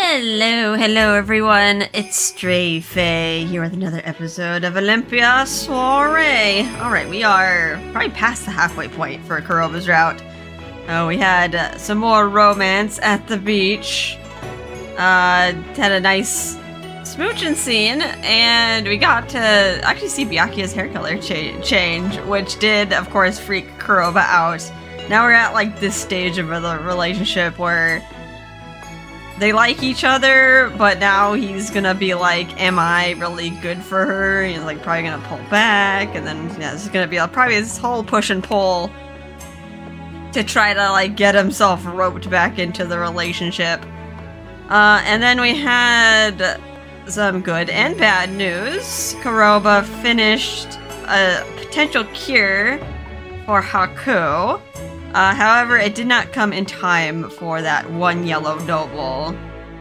Hello everyone, it's Stray Faye here with another episode of Olympia Soiree. Alright, we are probably past the halfway point for Kuroba's route. We had some more romance at the beach. Had a nice smooching scene, and we got to actually see Byakuya's hair color change, which did, of course, freak Kuroba out. Now we're at like this stage of the relationship where they like each other, but now he's gonna be like, am I really good for her? He's like probably gonna pull back, and then yeah, this is gonna be probably this whole push and pull to try to like get himself roped back into the relationship. And then we had some good and bad news. Kuroba finished a potential cure for Haku. However, it did not come in time for that one yellow noble.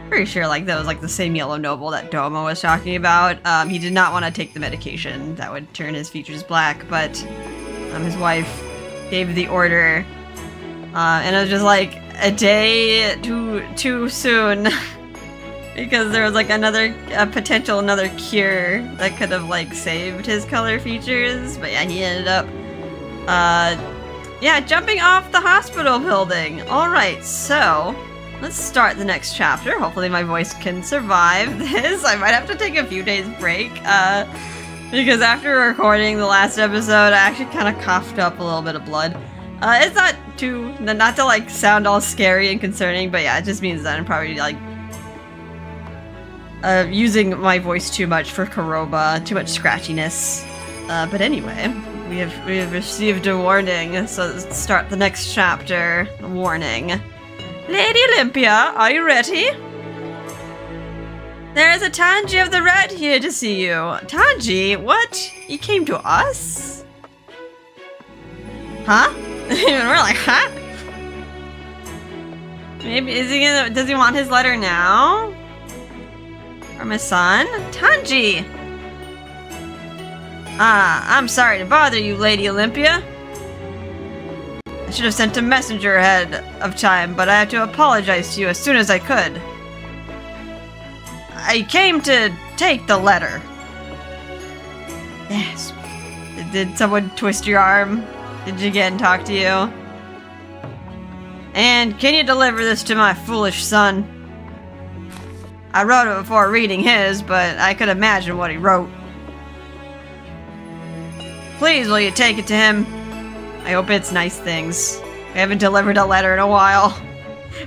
Pretty sure like that was like the same yellow noble that Domo was talking about. He did not want to take the medication that would turn his features black, but his wife gave the order. And it was just like a day too soon. Because there was like another cure that could have like saved his color features. But yeah, he ended up yeah, jumping off the hospital building. Alright, so let's start the next chapter. Hopefully my voice can survive this. I might have to take a few days break, because after recording the last episode, I actually kind of coughed up a little bit of blood. It's not to like sound all scary and concerning, but yeah, it just means that I'm probably like using my voice too much for Kuroba, too much scratchiness. But anyway, we have received a warning, so let's start the next chapter. Warning. Lady Olympia, are you ready? There is a Tanji of the Red here to see you. Tanji? What? He came to us? Huh? And we're like, huh? Maybe, does he want his letter now? From his son? Tanji! I'm sorry to bother you, Lady Olympia. I should have sent a messenger ahead of time, but I had to apologize to you as soon as I could. I came to take the letter. Yes. Did someone twist your arm? Did you get and talk to you? And can you deliver this to my foolish son? I wrote it before reading his, but I could imagine what he wrote. Please, will you take it to him? I hope it's nice things. We haven't delivered a letter in a while.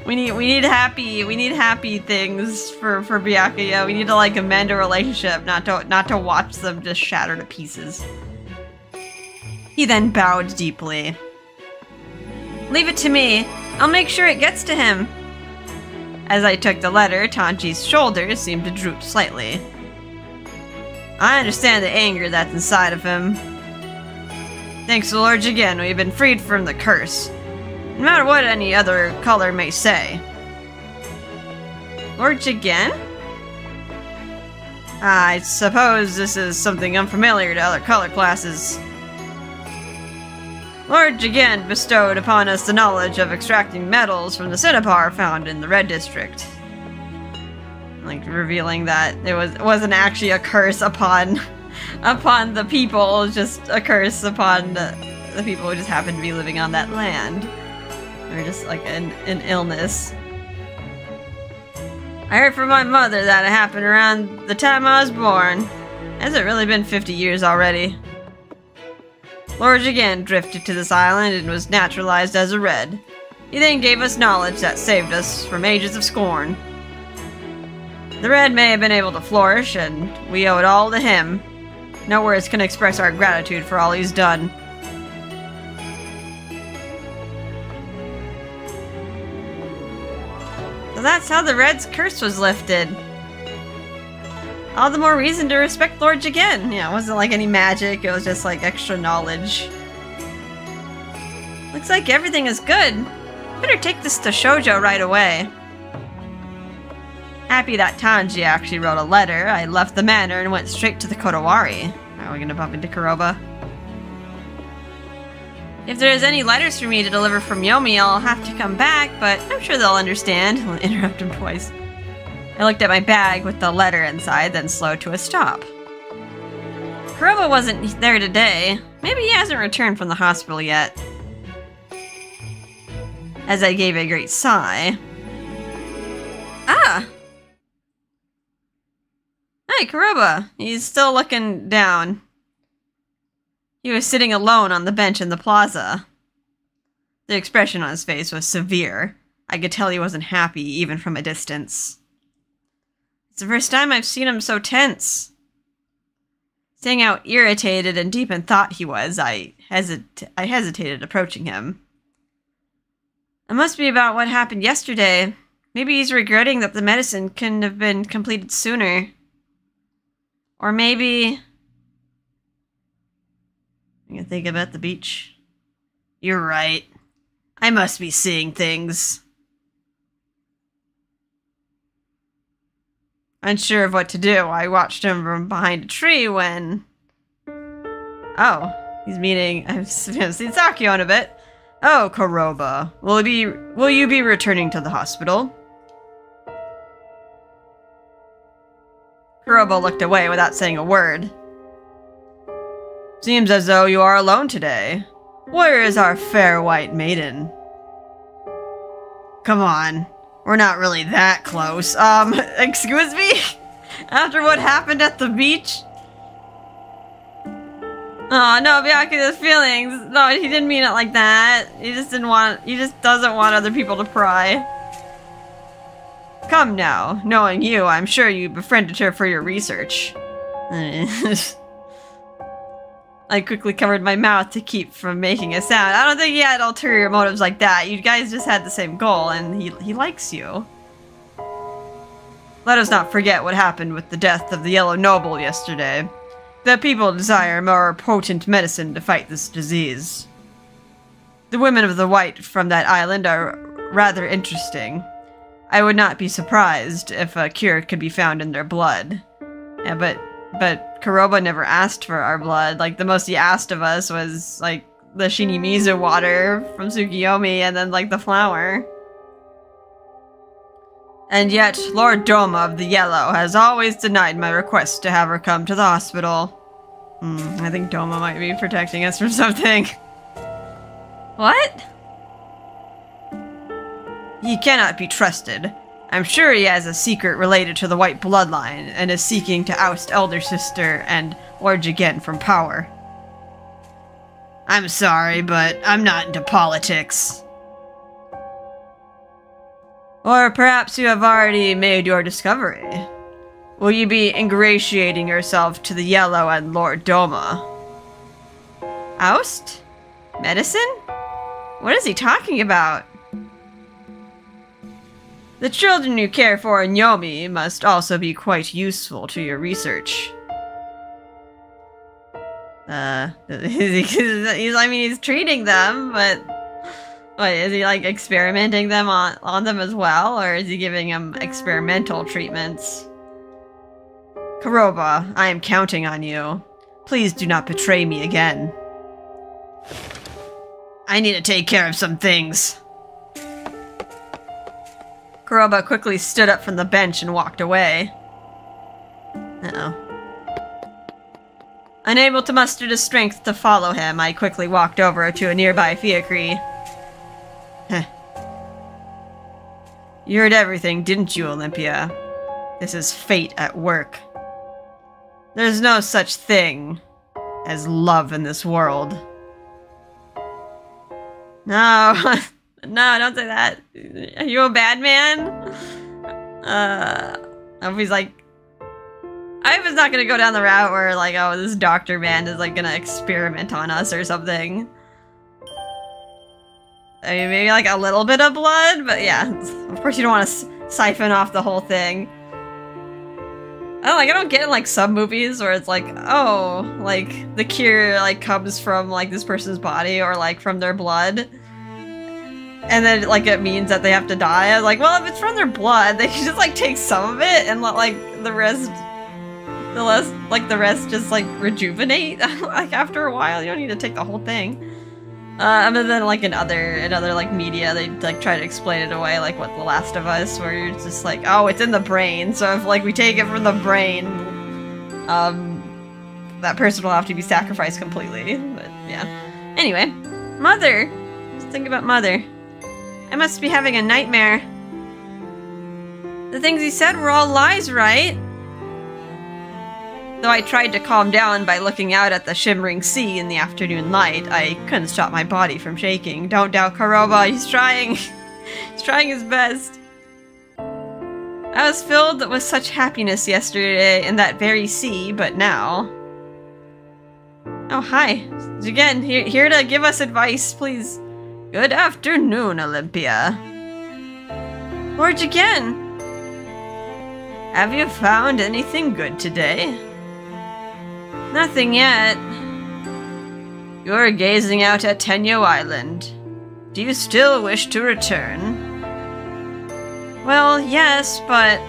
We need happy things for Byakuya. We need to like amend a relationship, not to watch them just shatter to pieces. He then bowed deeply. Leave it to me. I'll make sure it gets to him. As I took the letter, Tanji's shoulders seemed to droop slightly. I understand the anger that's inside of him. Thanks to Lord Jigen, we've been freed from the curse. No matter what any other color may say. Lord Jigen? I suppose this is something unfamiliar to other color classes. Lord Jigen bestowed upon us the knowledge of extracting metals from the cinnabar found in the Red District. Like, revealing that it wasn't actually a curse upon the people, just a curse upon the people who just happen to be living on that land. Or just like an illness. I heard from my mother that it happened around the time I was born. Has it really been 50 years already? Lord Jigen drifted to this island and was naturalized as a Red. He then gave us knowledge that saved us from ages of scorn. The Red may have been able to flourish, and we owe it all to him. No words can express our gratitude for all he's done. So that's how the Red's curse was lifted. All the more reason to respect Lord Jigen. Yeah, it wasn't like any magic, it was just like extra knowledge. Looks like everything is good. Better take this to Shoujo right away. Happy that Tanji actually wrote a letter, I left the manor and went straight to the Kodawari. Are we gonna bump into Kuroba? If there's any letters for me to deliver from Yomi, I'll have to come back, but I'm sure they'll understand. I'll interrupt him twice. I looked at my bag with the letter inside, then slowed to a stop. Kuroba wasn't there today. Maybe he hasn't returned from the hospital yet. As I gave a great sigh. Ah! Hey, Kuroba. He's still looking down. He was sitting alone on the bench in the plaza. The expression on his face was severe. I could tell he wasn't happy, even from a distance. It's the first time I've seen him so tense. Seeing how irritated and deep in thought he was, I hesitated approaching him. It must be about what happened yesterday. Maybe he's regretting that the medicine couldn't have been completed sooner. Or maybe... You can think about the beach. You're right. I must be seeing things. Unsure of what to do, I watched him from behind a tree when... Oh, he's meeting... I've seen Sakio in a bit. Oh, Kuroba. Will you be returning to the hospital? Kuroba looked away without saying a word. Seems as though you are alone today. Where is our fair white maiden? Come on. We're not really that close. Excuse me? After what happened at the beach? Oh, no, Byakuya's feelings. No, he didn't mean it like that. He just doesn't want other people to pry. Come now. Knowing you, I'm sure you befriended her for your research. I quickly covered my mouth to keep from making a sound. I don't think he had ulterior motives like that. You guys just had the same goal, and he likes you. Let us not forget what happened with the death of the Yellow Noble yesterday. The people desire more potent medicine to fight this disease. The women of the White from that island are rather interesting. I would not be surprised if a cure could be found in their blood. Yeah, but Kuroba never asked for our blood. Like, the most he asked of us was, like, the Shinimizu water from Tsukiyomi and then, like, the flower. And yet, Lord Doma of the Yellow has always denied my request to have her come to the hospital. I think Doma might be protecting us from something. What? He cannot be trusted. I'm sure he has a secret related to the White bloodline and is seeking to oust Elder Sister and Lord Jigen from power. I'm sorry, but I'm not into politics. Or perhaps you have already made your discovery. Will you be ingratiating yourself to the Yellow and Lord Doma? Oust? Medicine? What is he talking about? The children you care for in Yomi must also be quite useful to your research. He's treating them, but... What, is he, like, experimenting them on them as well? Or is he giving them experimental treatments? Kuroba, I am counting on you. Please do not betray me again. I need to take care of some things. Kuroba quickly stood up from the bench and walked away. Uh-oh. Unable to muster the strength to follow him, I quickly walked over to a nearby fiacre. You heard everything, didn't you, Olympia? This is fate at work. There's no such thing as love in this world. No. No, don't say that. Are you a bad man? I hope he's like... I hope it's not gonna go down the route where, like, oh, this doctor man is, like, gonna experiment on us or something. I mean, maybe, like, a little bit of blood, but yeah. Of course you don't want to siphon off the whole thing. I don't get in, like, some movies where it's like, oh, like, the cure, like, comes from, like, this person's body or, like, from their blood. And then, like, it means that they have to die. I was like, well, if it's from their blood, they can just, like, take some of it and let, like, the rest just, like, rejuvenate. Like, after a while, you don't need to take the whole thing. Other than like in other like media, they like try to explain it away, like what The Last of Us, where you're just like, oh, it's in the brain. So if like we take it from the brain, that person will have to be sacrificed completely. But yeah. Anyway, Mother. Just think about Mother. I must be having a nightmare. The things he said were all lies, right? Though I tried to calm down by looking out at the shimmering sea in the afternoon light, I couldn't stop my body from shaking. Don't doubt Kuroba, he's trying. He's trying his best. I was filled with such happiness yesterday in that very sea, but now... Oh, hi. Again, here to give us advice, please. Good afternoon, Olympia. Lord Jigen! Have you found anything good today? Nothing yet. You're gazing out at Tenyo Island. Do you still wish to return? Well, yes, but...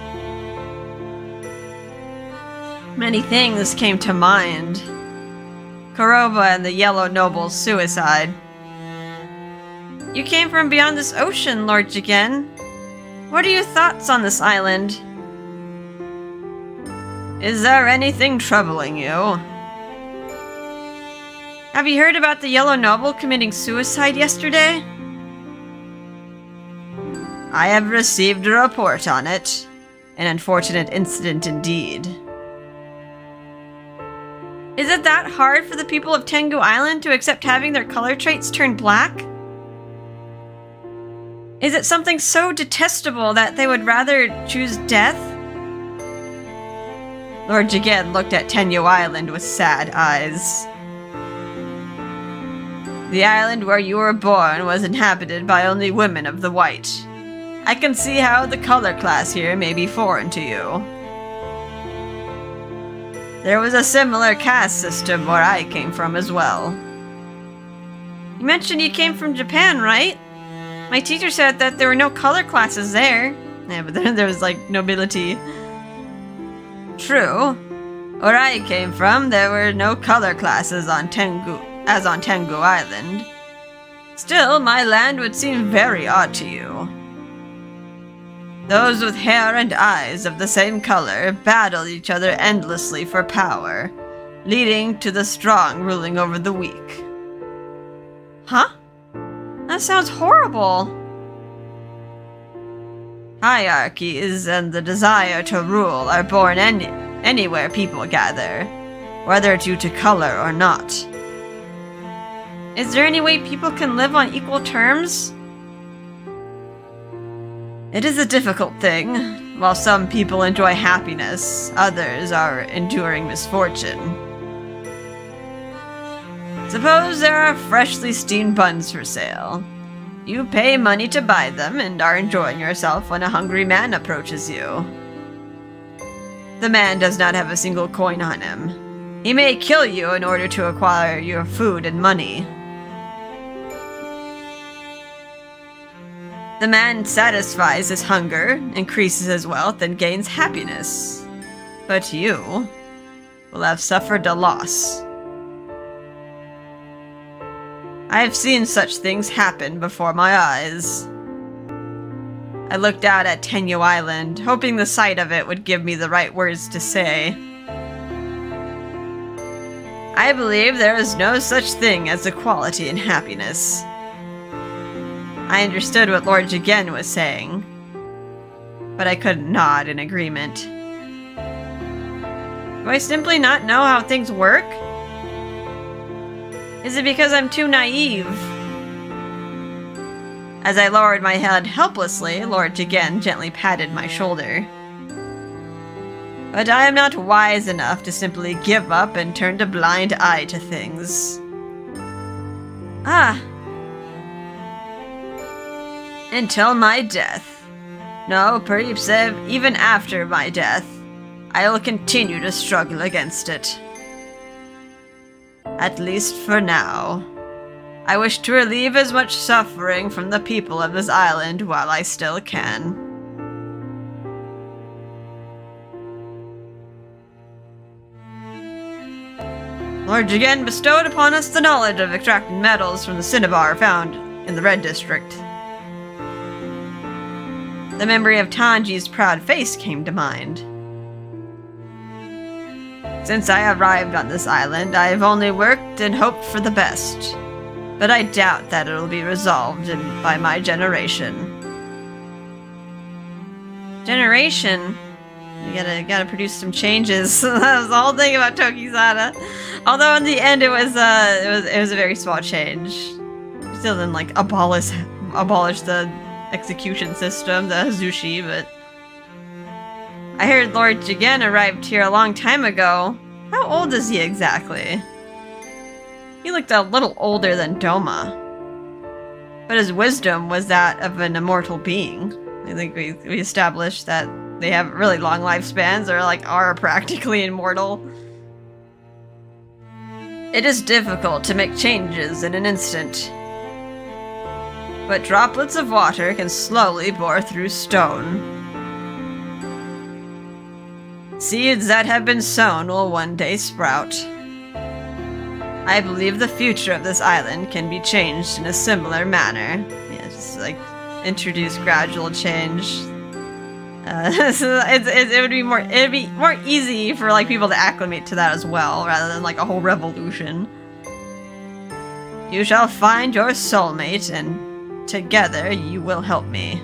many things came to mind. Kuroba and the Yellow Noble's suicide. You came from beyond this ocean, Lord Jigen. What are your thoughts on this island? Is there anything troubling you? Have you heard about the Yellow Noble committing suicide yesterday? I have received a report on it. An unfortunate incident indeed. Is it that hard for the people of Tengu Island to accept having their color traits turned black? Is it something so detestable that they would rather choose death? Lord Jigen looked at Tenyo Island with sad eyes. The island where you were born was inhabited by only women of the white. I can see how the color class here may be foreign to you. There was a similar caste system where I came from as well. You mentioned you came from Japan, right? My teacher said that there were no color classes there. Yeah, but then there was like nobility. True. Where I came from, there were no color classes on Tengu Island. Still, my land would seem very odd to you. Those with hair and eyes of the same color battle each other endlessly for power, leading to the strong ruling over the weak. Huh? That sounds horrible. Hierarchies and the desire to rule are born anywhere people gather, whether due to color or not. Is there any way people can live on equal terms? It is a difficult thing. While some people enjoy happiness, others are enduring misfortune. Suppose there are freshly steamed buns for sale. You pay money to buy them and are enjoying yourself when a hungry man approaches you. The man does not have a single coin on him. He may kill you in order to acquire your food and money. The man satisfies his hunger, increases his wealth, and gains happiness. But you will have suffered a loss. I have seen such things happen before my eyes. I looked out at Tenyo Island, hoping the sight of it would give me the right words to say. I believe there is no such thing as equality in happiness. I understood what Lord Jigen was saying, but I couldn't nod in agreement. Do I simply not know how things work? Is it because I'm too naive? As I lowered my head helplessly, Lord Jigen gently patted my shoulder. But I am not wise enough to simply give up and turn a blind eye to things. Ah. Until my death. No, perhaps even after my death, I will continue to struggle against it. At least for now. I wish to relieve as much suffering from the people of this island while I still can. Lord Jigen bestowed upon us the knowledge of extracting metals from the cinnabar found in the Red District. The memory of Tanji's proud face came to mind. Since I arrived on this island, I have only worked and hoped for the best. But I doubt that it'll be resolved by my generation. Generation? You gotta produce some changes. That was the whole thing about Tokizada. Although in the end it was a very small change. Still didn't like abolish the execution system, the Hazushi, but I heard Lord Jigen arrived here a long time ago. How old is he exactly? He looked a little older than Doma. But his wisdom was that of an immortal being. I think we established that they have really long lifespans, or like are practically immortal. It is difficult to make changes in an instant. But droplets of water can slowly bore through stone. Seeds that have been sown will one day sprout. I believe the future of this island can be changed in a similar manner. Yeah, just like introduce gradual change. It'd be more easy for like people to acclimate to that as well, rather than like a whole revolution. You shall find your soulmate, and together you will help me.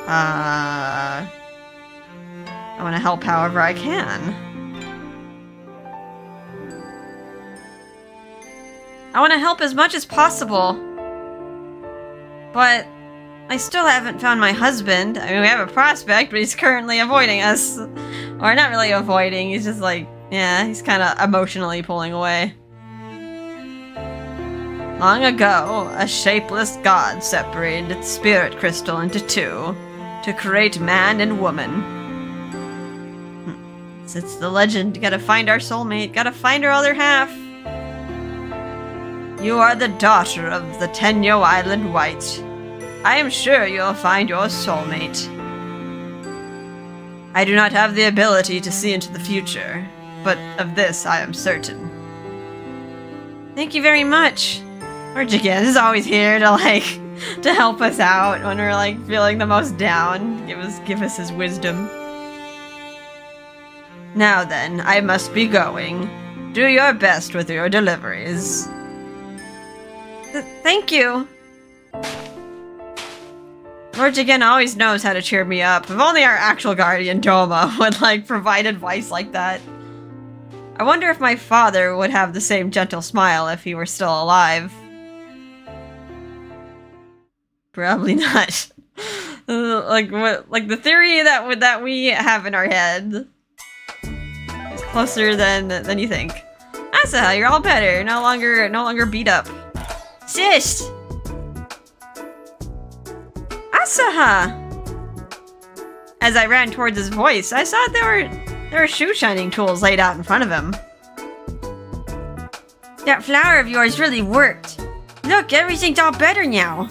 I want to help however I can. I want to help as much as possible. But I still haven't found my husband. I mean, we have a prospect, but he's currently avoiding us. Or not really avoiding, he's just like, yeah, he's kind of emotionally pulling away. Long ago, a shapeless god separated its spirit crystal into two to create man and woman. It's the legend. You gotta find our soulmate. Gotta find our other half. You are the daughter of the Tenyo Island White. I am sure you'll find your soulmate. I do not have the ability to see into the future, but of this I am certain. Thank you very much. Lord Jigen is always here to like to help us out when we're like feeling the most down. Give us his wisdom. Now then, I must be going. Do your best with your deliveries. Thank you. Lord Jigen always knows how to cheer me up. If only our actual guardian Doma would like provide advice like that. I wonder if my father would have the same gentle smile if he were still alive. Probably not. like the theory that we have in our head. Closer than you think. Asaha, you're all better. No longer beat up. Sis! Asaha! As I ran towards his voice, I saw there were shoe shining tools laid out in front of him. That flower of yours really worked. Look, everything's all better now.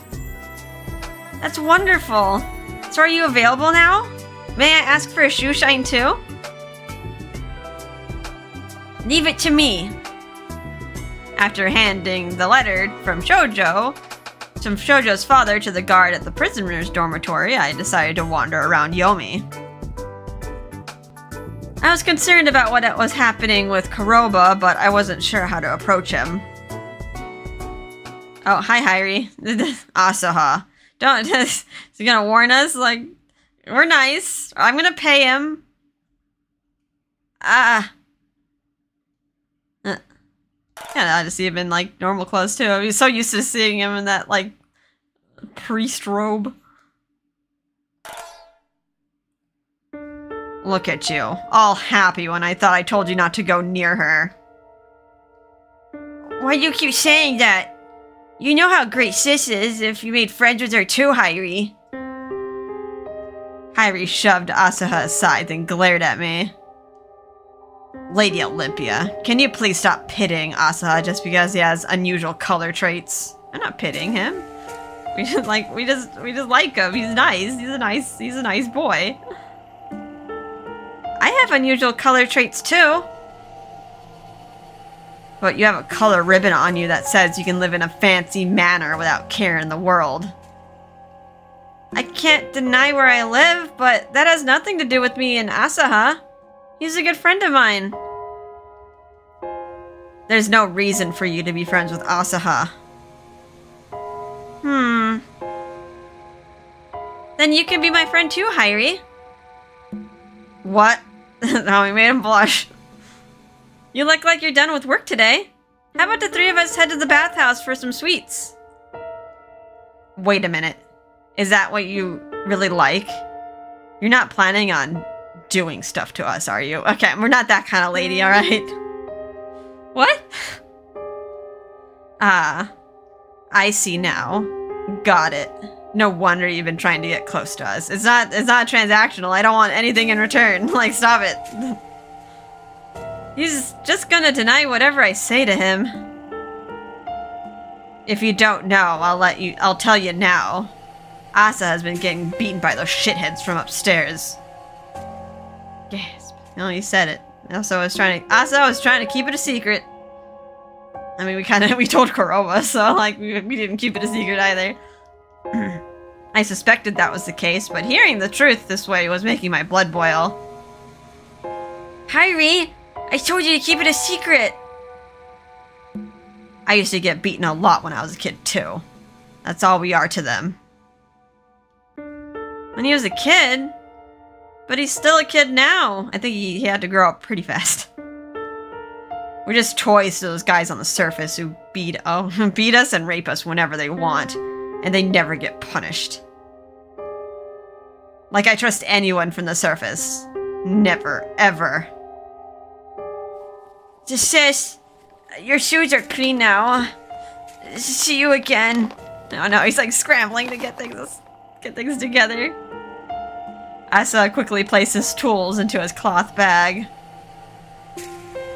That's wonderful. So are you available now? May I ask for a shoe shine too? Leave it to me. After handing the letter from Shoujo's father to the guard at the prisoner's dormitory, I decided to wander around Yomi. I was concerned about what was happening with Kuroba, but I wasn't sure how to approach him. Oh, hi, Hairi. Asaha. Don't, is he gonna warn us? Like, we're nice. I'm gonna pay him. Yeah, I just see him in, like, normal clothes, too. I'm so used to seeing him in that, like, priest robe. Look at you. All happy when I thought I told you not to go near her. Why do you keep saying that? You know how great Sis is if you made friends with her too, Hairi. Hairi shoved Asaha aside and glared at me. Lady Olympia, can you please stop pitting Asaha just because he has unusual color traits? I'm not pitting him. We just like him. He's nice. He's a nice boy. I have unusual color traits too. But you have a color ribbon on you that says you can live in a fancy manner without care in the world. I can't deny where I live, but that has nothing to do with me and Asaha. He's a good friend of mine. There's no reason for you to be friends with Asaha. Then you can be my friend too, Hairi. What? Now we made him blush. You look like you're done with work today. How about the three of us head to the bathhouse for some sweets? Wait a minute. Is that what you really like? You're not planning on doing stuff to us, are you? Okay, we're not that kind of lady, alright? What? Ah, I see now. Got it. No wonder you've been trying to get close to us. It's not transactional. I don't want anything in return. Like, stop it. He's just gonna deny whatever I say to him. If you don't know, I'll tell you now. Asa has been getting beaten by those shitheads from upstairs. Gasp. No, he said it. Asa was trying to keep it a secret. I mean, we told Kuroba, so, like, we didn't keep it a secret either. I suspected that was the case, but hearing the truth this way was making my blood boil. Hairi, I told you to keep it a secret! I used to get beaten a lot when I was a kid, too. That's all we are to them. When he was a kid? But he's still a kid now. I think he had to grow up pretty fast. We're just toys to those guys on the surface who beat us and rape us whenever they want. And they never get punished. Like I trust anyone from the surface. Never, ever. Sis, your shoes are clean now. See you again. Oh no, he's like scrambling to get things together. Asa quickly places tools into his cloth bag.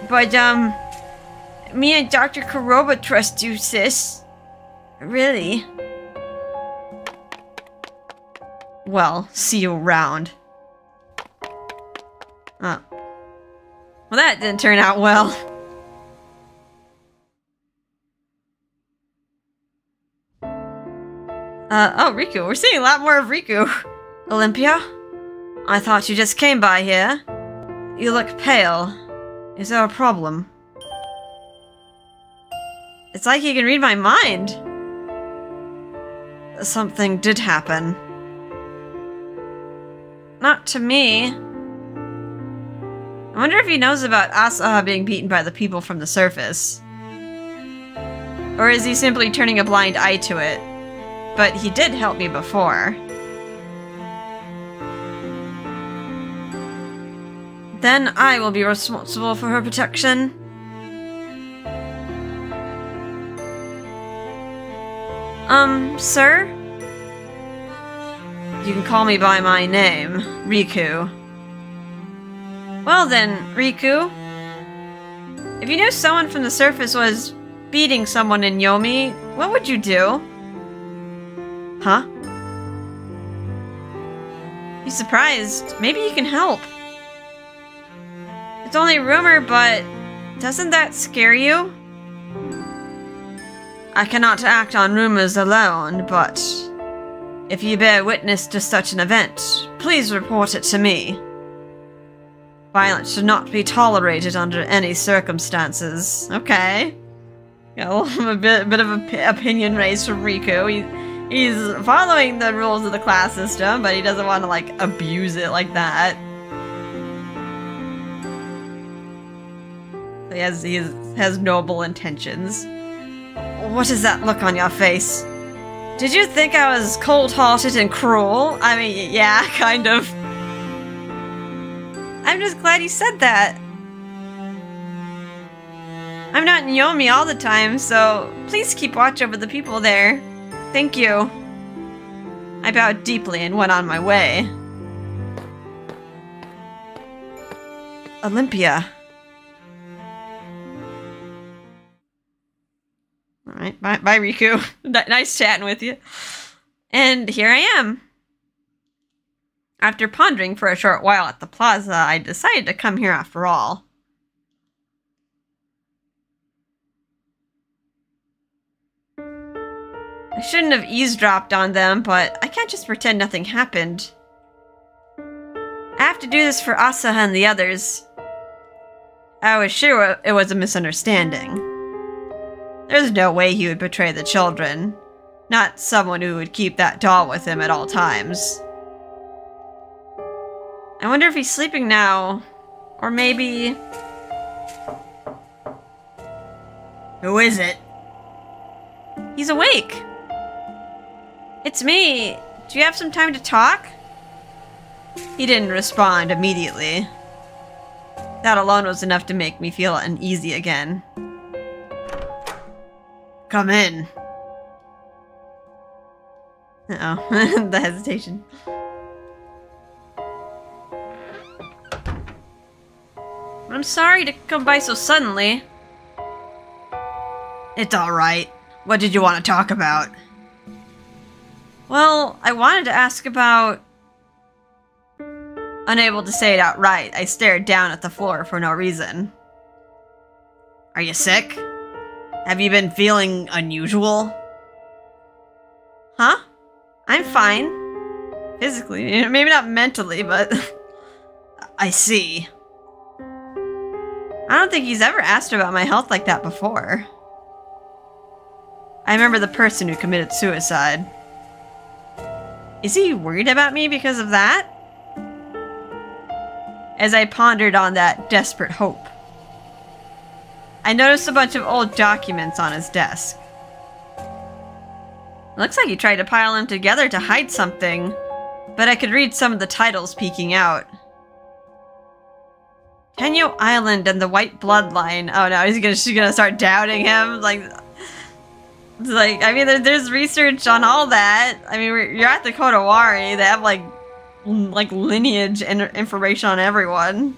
But, me and Dr. Kuroba trust you, sis. Really? Well, see you around. Oh. Well, that didn't turn out well. Oh, Riku. We're seeing a lot more of Riku. Olympia? I thought you just came by here. You look pale. Is there a problem? It's like he can read my mind. Something did happen. Not to me. I wonder if he knows about Asaha being beaten by the people from the surface. Or is he simply turning a blind eye to it? But he did help me before. Then I will be responsible for her protection. Sir? You can call me by my name, Riku. Well then, Riku. If you knew someone from the surface was beating someone in Yomi, what would you do? Huh? He's surprised. Maybe you can help. It's only a rumor, but doesn't that scare you? I cannot act on rumors alone, but if you bear witness to such an event, please report it to me. Violence should not be tolerated under any circumstances. Okay. Got a bit of an opinion raised from Riku. He's following the rules of the class system, but he doesn't want to, like, abuse it like that. He has noble intentions. What is that look on your face? Did you think I was cold-hearted and cruel? I mean, yeah, kind of. I'm just glad you said that. I'm not in Yomi all the time, so please keep watch over the people there. Thank you. I bowed deeply and went on my way. Olympia. Alright, bye Riku. Nice chatting with you. And here I am. After pondering for a short while at the plaza, I decided to come here after all. I shouldn't have eavesdropped on them, but I can't just pretend nothing happened. I have to do this for Asaha and the others. I was sure it was a misunderstanding. There's no way he would betray the children. Not someone who would keep that doll with him at all times. I wonder if he's sleeping now. Or maybe... Who is it? He's awake. It's me. Do you have some time to talk? He didn't respond immediately. That alone was enough to make me feel uneasy again. Come in. Uh-oh, the hesitation. I'm sorry to come by so suddenly. It's alright. What did you want to talk about? Well, I wanted to ask about... Unable to say it outright, I stared down at the floor for no reason. Are you sick? Have you been feeling unusual? Huh? I'm fine. Physically, maybe not mentally, but... I see. I don't think he's ever asked about my health like that before. I remember the person who committed suicide. Is he worried about me because of that? As I pondered on that desperate hope, I noticed a bunch of old documents on his desk. It looks like he tried to pile them together to hide something, but I could read some of the titles peeking out. Tenyo Island and the White Bloodline. Oh no, she's gonna start doubting him. Like, I mean, there's research on all that. I mean, you're at the Kodawari. They have like lineage and information on everyone.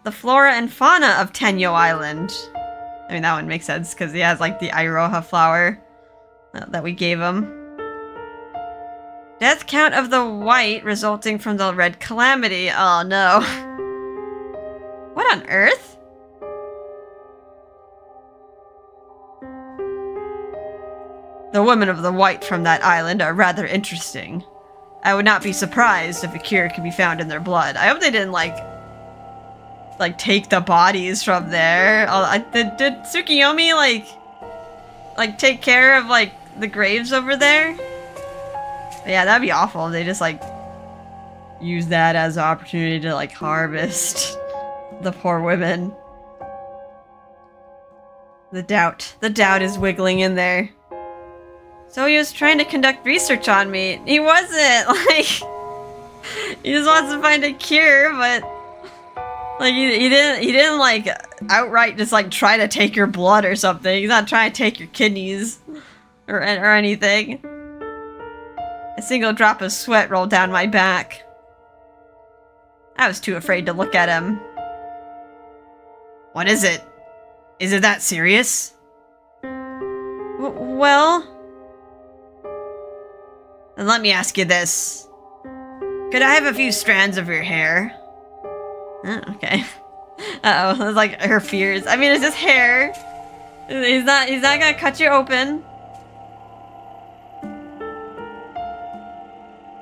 The flora and fauna of Tenyo Island. I mean, that one makes sense because he has like the Iroha flower that we gave him. Death count of the white resulting from the red calamity. Oh no. What on earth? The women of the white from that island are rather interesting. I would not be surprised if a cure could be found in their blood. I hope they didn't like take the bodies from there. Did Tsukiyomi like take care of like the graves over there? Yeah, that'd be awful. They just like use that as an opportunity to like harvest the poor women. The doubt is wiggling in there. So he was trying to conduct research on me. He wasn't, like... He just wants to find a cure, but... Like, he didn't, like, outright just, like, try to take your blood or something. He's not trying to take your kidneys or anything. A single drop of sweat rolled down my back. I was too afraid to look at him. What is it? Is it that serious? Well... Then let me ask you this. Could I have a few strands of your hair? Oh, okay. Uh-oh, it's like her fears. I mean, it's just hair. He's not gonna cut you open.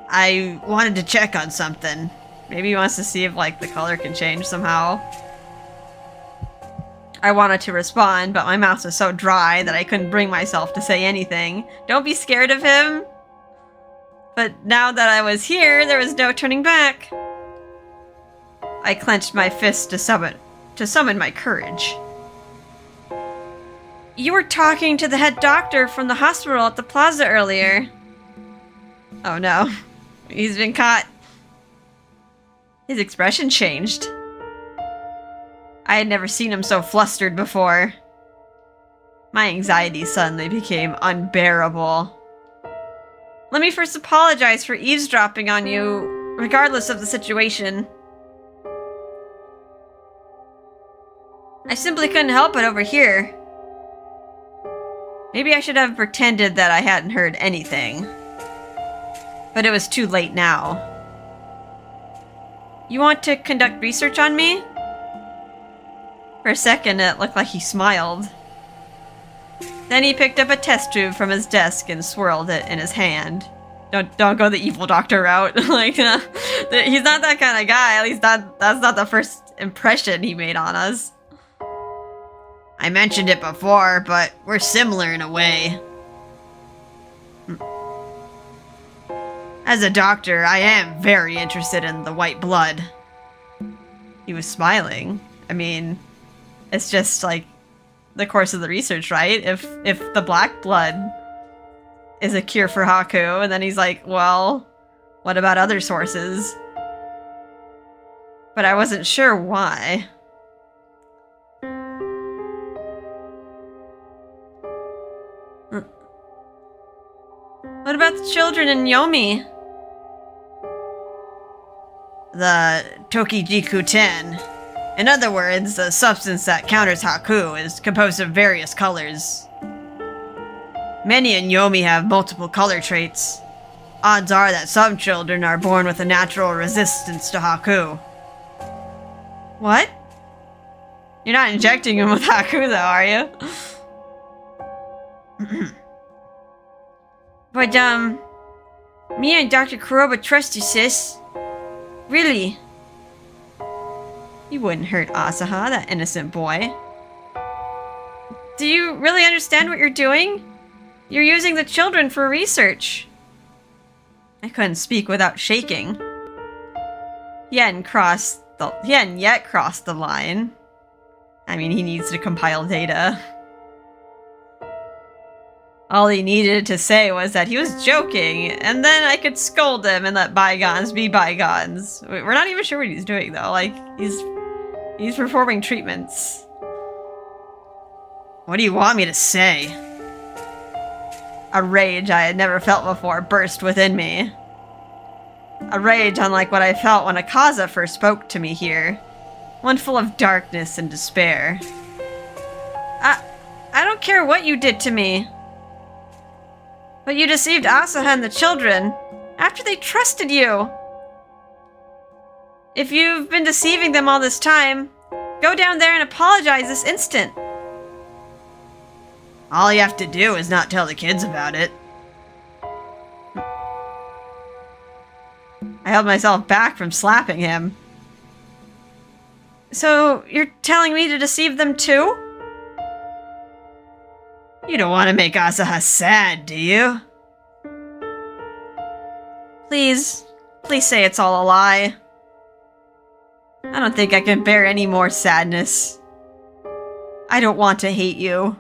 I wanted to check on something. Maybe he wants to see if, like, the color can change somehow. I wanted to respond, but my mouth was so dry that I couldn't bring myself to say anything. Don't be scared of him. But now that I was here, there was no turning back. I clenched my fist to summon my courage. You were talking to the head doctor from the hospital at the plaza earlier. Oh no. He's been caught. His expression changed. I had never seen him so flustered before. My anxiety suddenly became unbearable. Let me first apologize for eavesdropping on you, regardless of the situation. I simply couldn't help it over here. Maybe I should have pretended that I hadn't heard anything. But it was too late now. You want to conduct research on me? For a second, it looked like he smiled. Then he picked up a test tube from his desk and swirled it in his hand. Don't go the evil doctor route. Like, he's not that kind of guy. At least that's not the first impression he made on us. I mentioned it before, but we're similar in a way. As a doctor, I am very interested in the white blood. He was smiling. I mean, it's just like the course of the research, right? If the black blood is a cure for Haku, and then he's like, well, what about other sources? But I wasn't sure why. What about the children in Yomi? The Tokijiku-ten. In other words, the substance that counters Haku is composed of various colors. Many in Yomi have multiple color traits. Odds are that some children are born with a natural resistance to Haku. What? You're not injecting him with Haku though, are you? But, me and Dr. Kuroba trust you, sis. Really. You wouldn't hurt Asaha, that innocent boy. Do you really understand what you're doing? You're using the children for research. I couldn't speak without shaking. He hadn't yet crossed the line. I mean, he needs to compile data. All he needed to say was that he was joking, and then I could scold him and let bygones be bygones. We're not even sure what he's doing, though. Like, he's performing treatments. What do you want me to say? A rage I had never felt before burst within me. A rage unlike what I felt when Akaza first spoke to me here. One full of darkness and despair. I don't care what you did to me. But you deceived Asaha and the children, after they trusted you. If you've been deceiving them all this time, go down there and apologize this instant. All you have to do is not tell the kids about it. I held myself back from slapping him. So, you're telling me to deceive them too? You don't want to make Asaha sad, do you? Please say it's all a lie. I don't think I can bear any more sadness. I don't want to hate you.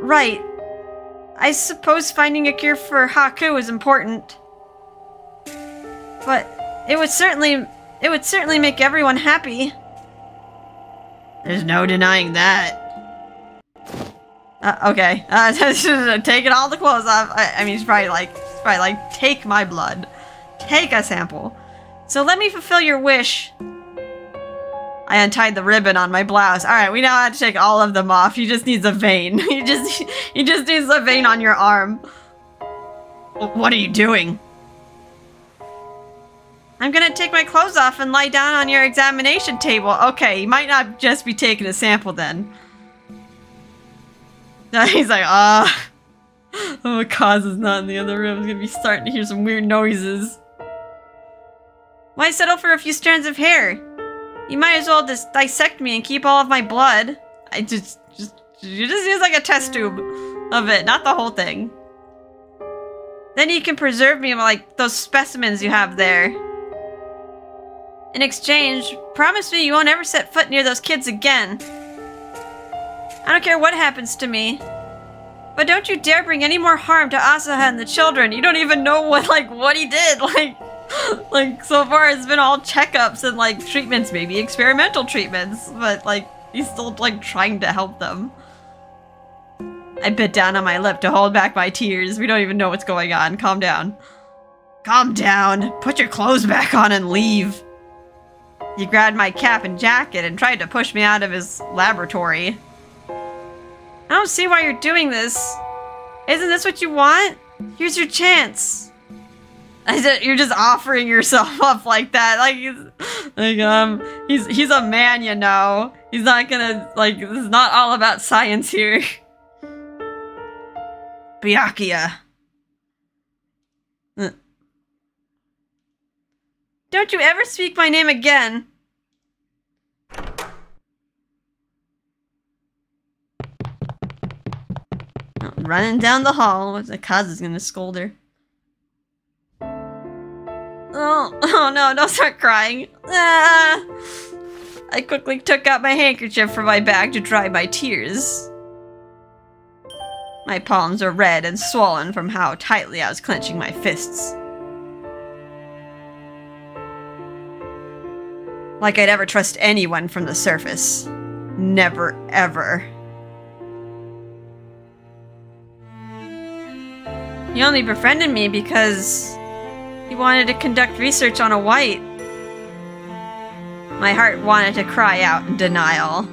Right. I suppose finding a cure for Haku is important. But it would certainly make everyone happy. There's no denying that. Okay. Taking all the clothes off. I mean, she's probably like, take my blood. Take a sample. So let me fulfill your wish. I untied the ribbon on my blouse. Alright, we now have to take all of them off. He just needs a vein. He just needs a vein on your arm. What are you doing? I'm gonna take my clothes off and lie down on your examination table. Okay, you might not just be taking a sample then. He's like, oh, Akaza's not in the other room. He's gonna be starting to hear some weird noises. Why settle for a few strands of hair? You might as well just dissect me and keep all of my blood. You just use like a test tube of it, not the whole thing. Then you can preserve me like those specimens you have there. In exchange, promise me you won't ever set foot near those kids again. I don't care what happens to me. But don't you dare bring any more harm to Asaha and the children. You don't even know what he did. Like so far it's been all checkups and like treatments, maybe experimental treatments, but like he's still like trying to help them. I bit down on my lip to hold back my tears. We don't even know what's going on. Calm down. Calm down. Put your clothes back on and leave. He grabbed my cap and jacket and tried to push me out of his laboratory. I don't see why you're doing this. Isn't this what you want? Here's your chance. You're just offering yourself up like that. He's a man, you know. He's not gonna, like, this is not all about science here. Byakuya. Don't you ever speak my name again. Running down the hall. Kazu's gonna scold her. Oh no, don't start crying. Ah. I quickly took out my handkerchief from my bag to dry my tears. My palms are red and swollen from how tightly I was clenching my fists. Like I'd ever trust anyone from the surface. Never, ever. He only befriended me because he wanted to conduct research on a white. My heart wanted to cry out in denial.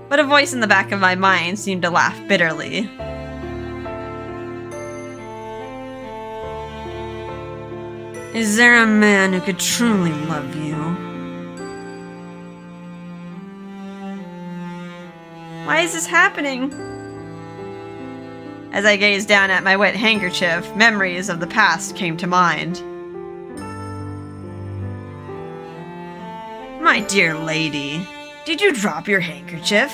But a voice in the back of my mind seemed to laugh bitterly. Is there a man who could truly love you? Why is this happening? As I gazed down at my wet handkerchief, memories of the past came to mind. My dear lady, did you drop your handkerchief?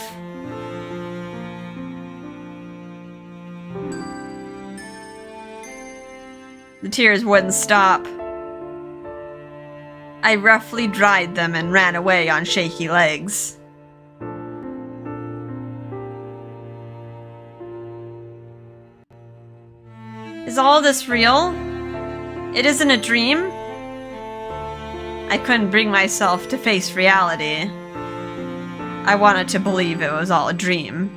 The tears wouldn't stop. I roughly dried them and ran away on shaky legs. Is all this real? It isn't a dream? I couldn't bring myself to face reality. I wanted to believe it was all a dream.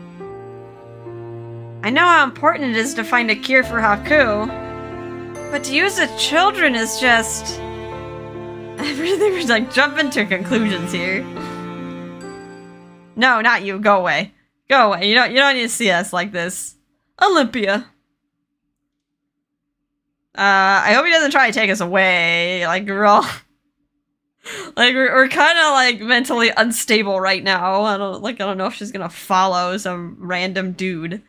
I know how important it is to find a cure for Haku, but to use the children is just... Everything was like jumping to conclusions here. No, not you. Go away. Go away. You don't need to see us like this. Olympia. I hope he doesn't try to take us away. Like, we're all... Like, we're kind of, like, mentally unstable right now. I don't know if she's gonna follow some random dude.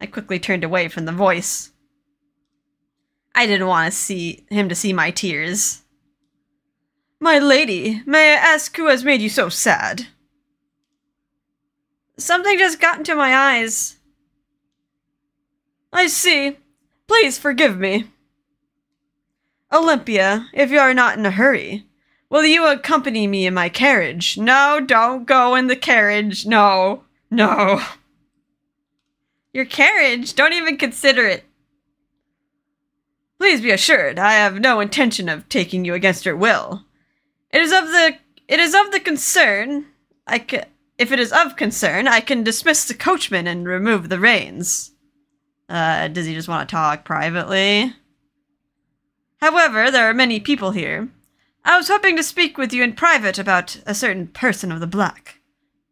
I quickly turned away from the voice. I didn't want to see him to see my tears. My lady, may I ask who has made you so sad? Something just got into my eyes. I see. Please forgive me. Olympia, if you are not in a hurry, will you accompany me in my carriage? No, don't go in the carriage. No, no. Your carriage? Don't even consider it. Please be assured, I have no intention of taking you against your will. If it is of concern, I can dismiss the coachman and remove the reins. Does he just want to talk privately? However, there are many people here. I was hoping to speak with you in private about a certain person of the black.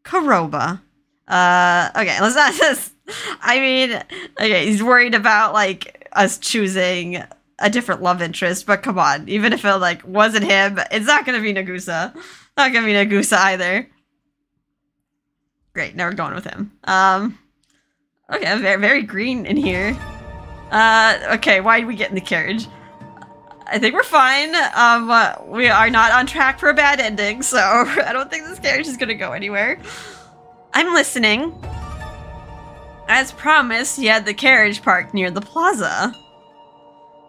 Kuroba. Okay, let's not just... I mean, okay, he's worried about, like, us choosing a different love interest, but come on. Even if it, like, wasn't him, it's not gonna be Nagusa. Not gonna be Nagusa either. Great, now we're going with him. Okay, very, very green in here. Okay, why did we get in the carriage? I think we're fine. We are not on track for a bad ending, so I don't think this carriage is gonna go anywhere. I'm listening. As promised, he had the carriage parked near the plaza.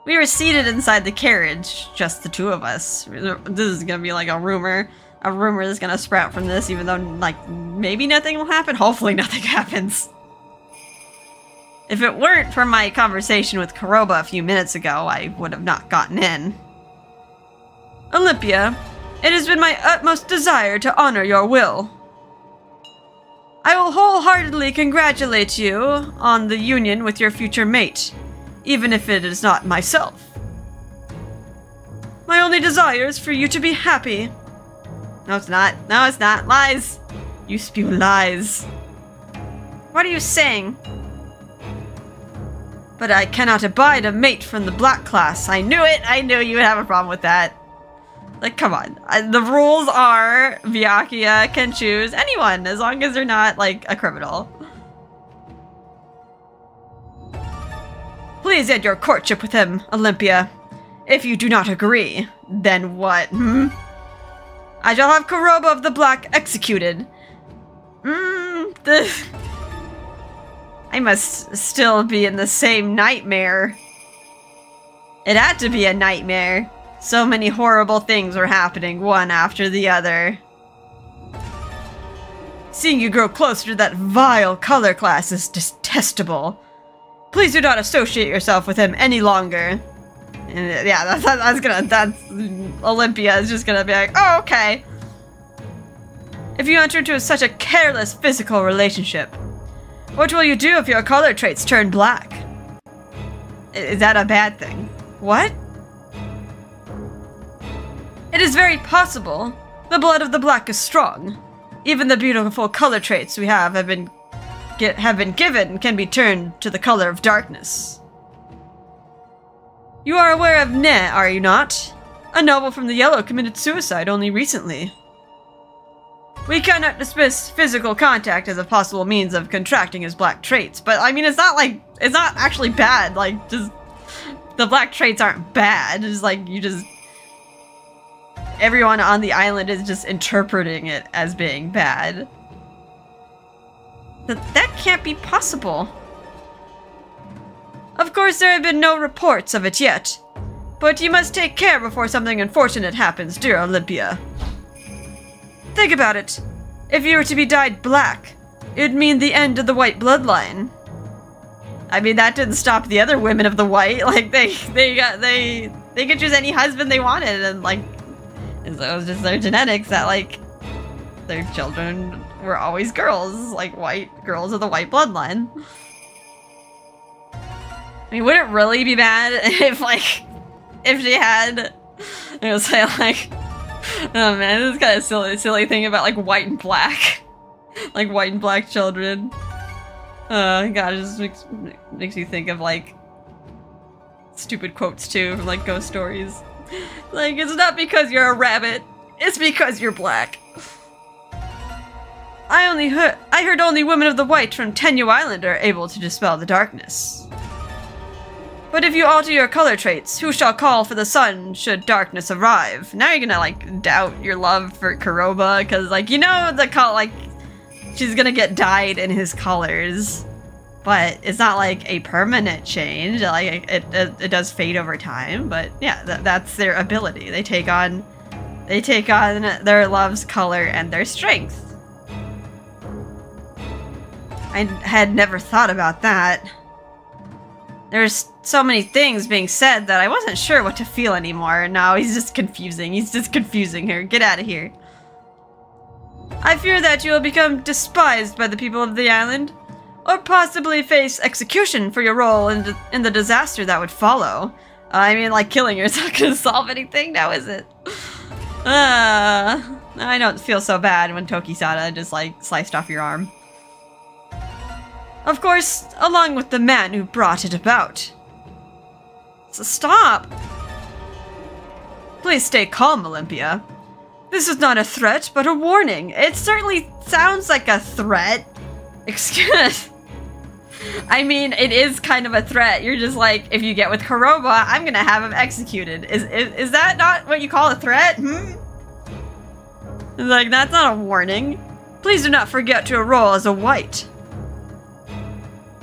We were seated inside the carriage, just the two of us. This is gonna be like a rumor. A rumor that's gonna sprout from this, even though, like, maybe nothing will happen. Hopefully nothing happens. If it weren't for my conversation with Kuroba a few minutes ago, I would have not gotten in. Olympia, it has been my utmost desire to honor your will. I will wholeheartedly congratulate you on the union with your future mate, even if it is not myself. My only desire is for you to be happy. No, it's not. No, it's not. Lies. You spew lies. What are you saying? But I cannot abide a mate from the black class. I knew it! I knew you would have a problem with that. Like, come on. The rules are Byakuya can choose anyone, as long as they're not, like, a criminal. Please end your courtship with him, Olympia. If you do not agree, then what, I shall have Kuroba of the Black executed. I must still be in the same nightmare. It had to be a nightmare. So many horrible things were happening, one after the other. Seeing you grow closer to that vile color class is detestable. Please do not associate yourself with him any longer. And yeah, that's Olympia is just gonna be like, oh, okay. If you enter into such a careless physical relationship, what will you do if your color traits turn black? Is that a bad thing? What? It is very possible. The blood of the Black is strong. Even the beautiful color traits we have been given can be turned to the color of darkness. You are aware of Ne, are you not? A noble from the Yellow committed suicide only recently. We cannot dismiss physical contact as a possible means of contracting his black traits, but I mean, it's not actually bad, like, just, the black traits aren't bad, it's like, everyone on the island is just interpreting it as being bad. That can't be possible. Of course, there have been no reports of it yet, but you must take care before something unfortunate happens, dear Olympia. Think about it. If you were to be dyed black, it would mean the end of the white bloodline. I mean, that didn't stop the other women of the white. Like, they could choose any husband they wanted, and like, it was just their genetics that like their children were always girls, like white girls of the white bloodline. I mean, would it really be bad if she had, I was say like, oh man, this is kind of silly thing about like white and black, like white and black children. God, it just makes me think of like stupid quotes too from like ghost stories. Like, it's not because you're a rabbit, it's because you're black. I heard only women of the white from Tenyu Island are able to dispel the darkness. But if you alter your color traits, who shall call for the sun should darkness arrive? Now you're gonna, like, doubt your love for Kuroba, because, like, you know, she's gonna get dyed in his colors. But it's not, like, a permanent change. Like, it does fade over time, but, yeah, that's their ability. They take on their love's color and their strength. I had never thought about that. There's so many things being said that I wasn't sure what to feel anymore. No, he's just confusing. He's just confusing her. Get out of here. I fear that you will become despised by the people of the island, or possibly face execution for your role in the disaster that would follow. I mean, like, killing yourself not gonna solve anything now, is it? I don't feel so bad when Tokisada just, like, sliced off your arm. Of course, along with the man who brought it about. So stop! Please stay calm, Olympia. This is not a threat, but a warning. It certainly sounds like a threat. Excuse. I mean, it is kind of a threat. You're just like, if you get with Kuroba, I'm gonna have him executed. Is that not what you call a threat? It's like, that's not a warning. Please do not forget to enroll as a white.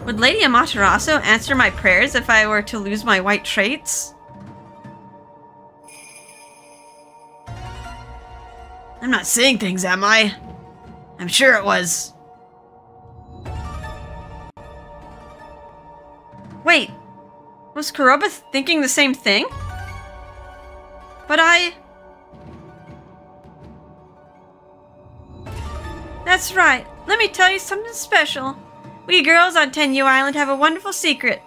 Would Lady Amaterasu answer my prayers if I were to lose my white traits? I'm not saying things, am I? I'm sure it was. Wait, was Kuroba thinking the same thing? But That's right. Let me tell you something special. We girls on Tenyu Island have a wonderful secret.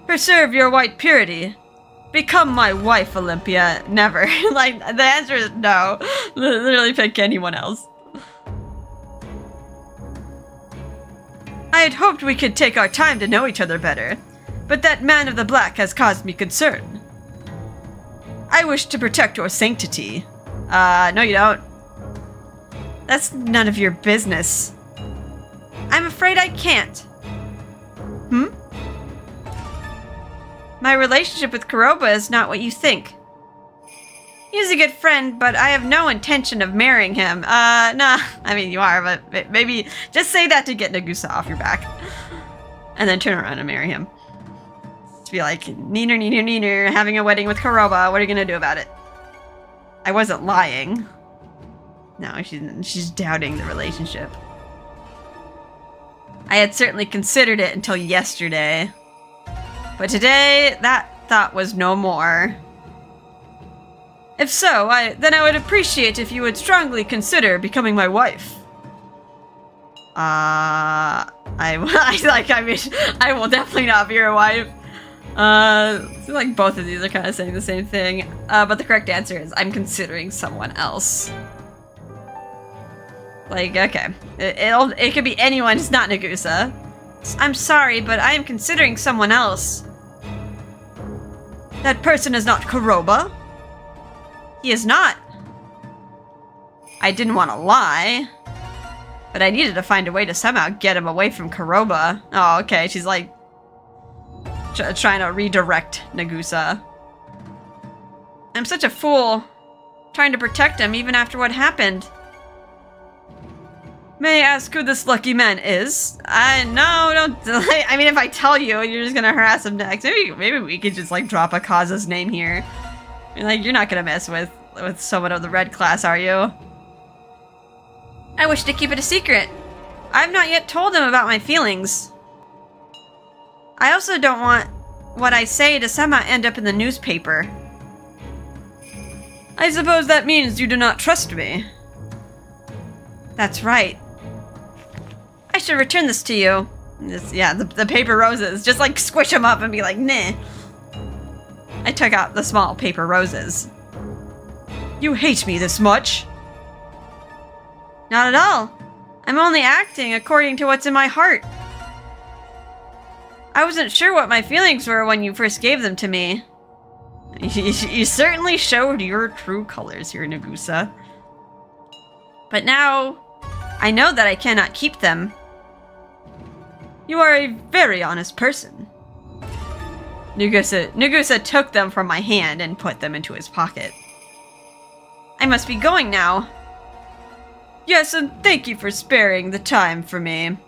Preserve your white purity. Become my wife, Olympia. Never. Like, the answer is no. Literally pick anyone else. I had hoped we could take our time to know each other better, but that man of the black has caused me concern. I wish to protect your sanctity. No you don't. That's none of your business. I'm afraid I can't. Hmm? My relationship with Kuroba is not what you think. He's a good friend, but I have no intention of marrying him. Nah. I mean, you are, but maybe just say that to get Nagusa off your back. And then turn around and marry him. To be like, neener, neener, neener, having a wedding with Kuroba. What are you gonna do about it? I wasn't lying. No, she's doubting the relationship. I had certainly considered it until yesterday. But today, that thought was no more. If so, then I would appreciate if you would strongly consider becoming my wife. I will definitely not be your wife. I feel like both of these are kind of saying the same thing. But the correct answer is, I'm considering someone else. Like, okay. It could be anyone, it's not Nagusa. I'm sorry, but I am considering someone else. That person is not Kuroba. He is not. I didn't want to lie. But I needed to find a way to somehow get him away from Kuroba. Oh, okay, she's like... trying to redirect Nagusa. I'm such a fool. Trying to protect him even after what happened. May I ask who this lucky man is? No, don't. I mean, if I tell you, you're just gonna harass him next. Maybe we could just like drop a Kaza's name here. Like, you're not gonna mess with someone of the red class, are you? I wish to keep it a secret. I've not yet told him about my feelings. I also don't want what I say to somehow end up in the newspaper. I suppose that means you do not trust me. That's right. I should return this to you. Yeah, the paper roses. Just like squish them up and be like, nah. I took out the small paper roses. You hate me this much? Not at all. I'm only acting according to what's in my heart. I wasn't sure what my feelings were when you first gave them to me. You certainly showed your true colors here, Nagusa. But now, I know that I cannot keep them. You are a very honest person. Nagusa took them from my hand and put them into his pocket. I must be going now. Yes, and thank you for sparing the time for me.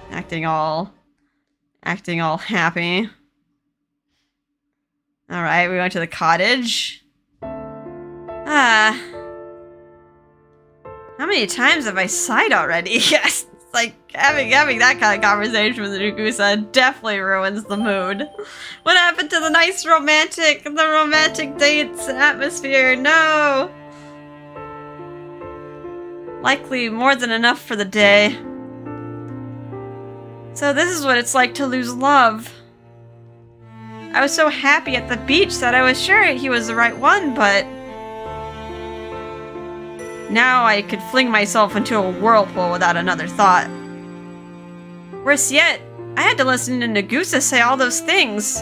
Acting all happy. Alright, we went to the cottage. How many times have I sighed already? Yes, it's like having that kind of conversation with Nagusa definitely ruins the mood. What happened to the nice romantic dates atmosphere? No! Likely more than enough for the day. So this is what it's like to lose love. I was so happy at the beach that I was sure he was the right one, but... now I could fling myself into a whirlpool without another thought. Worse yet, I had to listen to Nagusa say all those things.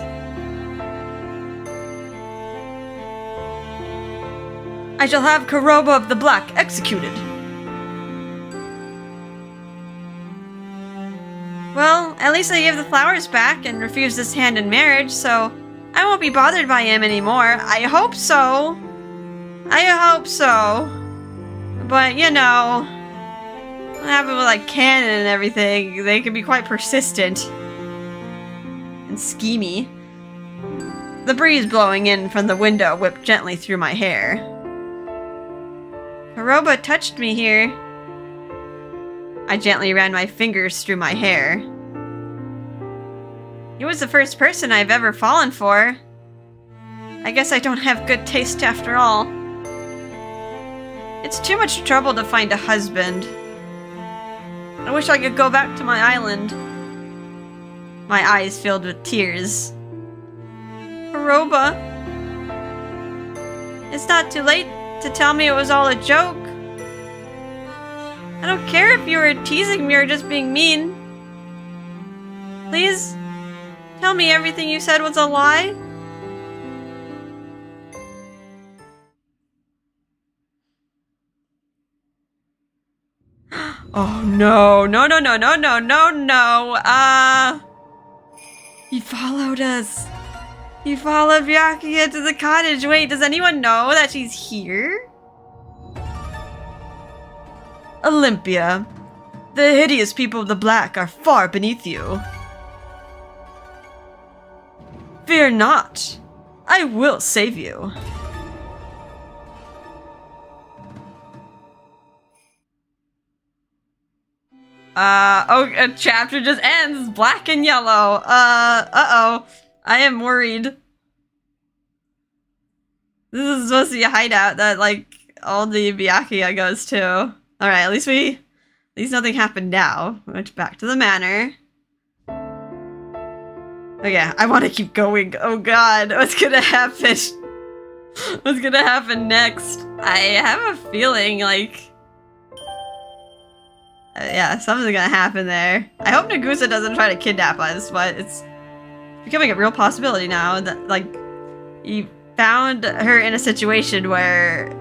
I shall have Kuroba of the Black executed. Well, at least I gave the flowers back and refused his hand in marriage, so I won't be bothered by him anymore. I hope so. I hope so. But, you know, what happened with, like, canon and everything, they can be quite persistent. And schemy. The breeze blowing in from the window whipped gently through my hair. Kuroba touched me here. I gently ran my fingers through my hair. He was the first person I've ever fallen for. I guess I don't have good taste after all. It's too much trouble to find a husband. I wish I could go back to my island. My eyes filled with tears. Kuroba, it's not too late to tell me it was all a joke. I don't care if you were teasing me or just being mean. Please, tell me everything you said was a lie. Oh no, no, no, no, no, no, no, no. He followed us. He followed Byakuya to the cottage. Wait, does anyone know that she's here? Olympia, the hideous people of the black are far beneath you. Fear not. I will save you. Oh, a chapter just ends. Black and yellow. Uh-oh. I am worried. This is supposed to be a hideout that, like, all the Byakuya goes to. Alright, at least nothing happened now. We went back to the manor. Okay, I want to keep going. Oh god, what's gonna happen? What's gonna happen next? I have a feeling, like... yeah, something's gonna happen there. I hope Nagusa doesn't try to kidnap us, but it's becoming a real possibility now that, like, you found her in a situation where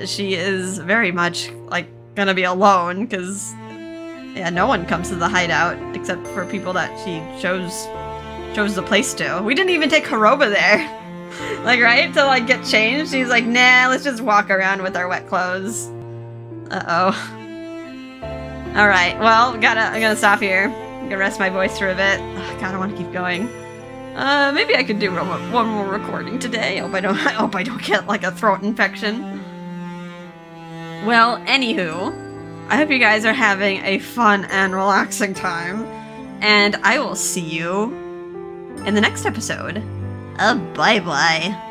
she is very much, like, gonna be alone, because, yeah, no one comes to the hideout except for people that she chose the place to. We didn't even take Kuroba there. Like, right? To, like, get changed. She's like, nah, let's just walk around with our wet clothes. Uh-oh. Alright, well, I'm gonna stop here. I'm gonna rest my voice for a bit. Oh, God, I want to keep going. Maybe I could do one more recording today. I hope I don't get, like, a throat infection. Well, anywho, I hope you guys are having a fun and relaxing time. And I will see you in the next episode. Bye-bye.